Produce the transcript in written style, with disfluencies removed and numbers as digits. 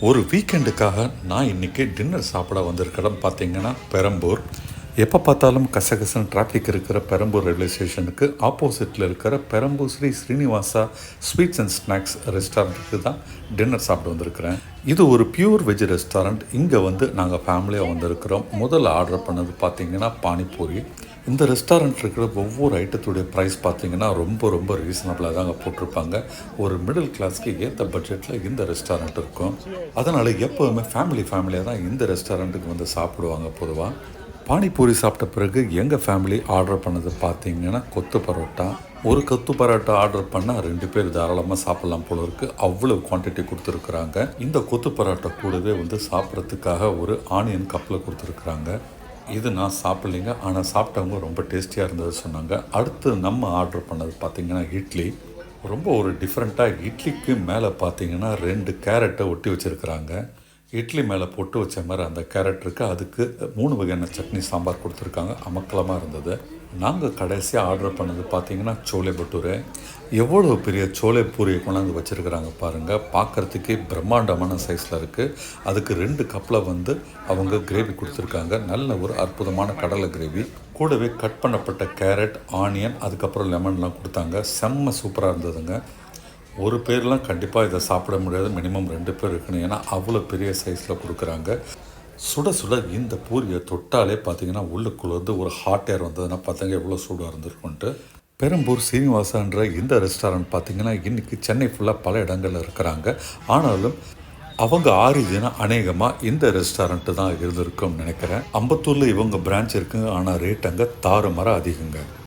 ஒரு வீக்கெண்டுக்காக நான் இன்றைக்கி டின்னர் சாப்பிட வந்திருக்க இடம் பார்த்தீங்கன்னா பெரம்பூர். எப்போ பார்த்தாலும் கசகசன்னு டிராஃபிக் இருக்கிற பெரம்பூர் ரயில்வே ஸ்டேஷனுக்கு ஆப்போசிட்டில் இருக்கிற Perambur Sri Srinivasa sweets and snacks ரெஸ்டாரண்ட்டுக்கு தான் டின்னர் சாப்பிட வந்திருக்கிறேன். இது ஒரு பியூர் வெஜ் ரெஸ்டாரண்ட். இங்கே நாங்கள் ஃபேமிலியாக வந்திருக்கிறோம். முதல்ல ஆர்டர் பண்ணது பார்த்திங்கன்னா பானிபூரி. இந்த ரெஸ்டாரண்ட் இருக்கிற ஒவ்வொரு ஐட்டத்துடைய ப்ரைஸ் பார்த்திங்கன்னா ரொம்ப ரொம்ப ரீசனபிளாக தாங்க போட்டிருப்பாங்க. ஒரு மிடில் கிளாஸ்க்கு ஏற்ற பட்ஜெட்டில் இந்த ரெஸ்டாரண்ட் இருக்கும். அதனால் எப்போதுமே ஃபேமிலியாக தான் இந்த ரெஸ்டாரண்ட்டுக்கு வந்து சாப்பிடுவாங்க. பொதுவாக பானிபூரி சாப்பிட்ட பிறகு எங்கள் ஃபேமிலி ஆர்டர் பண்ணது பார்த்திங்கன்னா கொத்து பரோட்டா. ஒரு கொத்து பரோட்டா ஆர்டர் பண்ணால் 2 பேர் தாராளமாக சாப்பிட்லாம் போல இருக்குது. அவ்வளோ குவான்டிட்டி கொடுத்துருக்குறாங்க. இந்த கொத்து பரோட்டா கூடவே சாப்பிட்றதுக்காக ஒரு ஆனியன் கப்பில் கொடுத்துருக்குறாங்க. இது நான் சாப்பிட்லிங்க, ஆனால் சாப்பிட்டவங்க ரொம்ப டேஸ்டியாக இருந்தது சொன்னாங்க. அடுத்து நம்ம ஆர்டர் பண்ணது பார்த்திங்கன்னா இட்லி. ரொம்ப ஒரு டிஃப்ரெண்ட்டாக இட்லிக்கு மேலே பார்த்திங்கன்னா 2 கேரட்டை ஒட்டி வச்சுருக்குறாங்க. இட்லி மேலே போட்டு வச்ச மாதிரி அந்த கேரட் இருக்குது. அதுக்கு 3 வகையான சட்னி சாம்பார் கொடுத்துருக்காங்க. அமக்கலமாக இருந்தது. நாங்கள் கடைசியாக ஆர்டர் பண்ணது பார்த்திங்கன்னா சோலே பட்டூரை. எவ்வளோ பெரிய சோலே பூரியை கொண்டாந்து வச்சுருக்கிறாங்க பாருங்கள். பார்க்குறதுக்கே பிரம்மாண்டமான சைஸில் இருக்குது. அதுக்கு 2 கப்பில் அவங்க கிரேவி கொடுத்துருக்காங்க. நல்ல ஒரு அற்புதமான கடலை கிரேவி. கூடவே கட் பண்ணப்பட்ட கேரட், ஆனியன், அதுக்கப்புறம் லெமன்லாம் கொடுத்தாங்க. செம்ம சூப்பராக இருந்ததுங்க. ஒரு பேர்லாம் கண்டிப்பாக இதை சாப்பிட முடியாது. மினிமம் 2 பேர் இருக்கணும். ஏன்னா அவ்வளோ பெரிய சைஸில் கொடுக்குறாங்க. சுட சுட இந்த பூரியை தொட்டாலே பார்த்திங்கன்னா உள்ளுக்குள்ளே ஒரு ஹாட் ஏர் வந்ததுன்னா பார்த்தாங்க எவ்வளோ சூடாக இருந்திருக்குன்ட்டு. பெரம்பூர் சீனிவாசான்ற இந்த ரெஸ்டாரண்ட் பார்த்திங்கன்னா இன்றைக்கி சென்னை ஃபுல்லாக பல இடங்களில் இருக்கிறாங்க. ஆனாலும் அவங்க ஆரிஜினாக அநேகமாக இந்த ரெஸ்டாரண்ட்டு தான் இருந்திருக்கும்னு நினைக்கிறேன். அம்பத்தூரில் இவங்க பிரான்ச் இருக்குங்க. ஆனால் ரேட் அங்கே தாறுமாற அதிகங்க.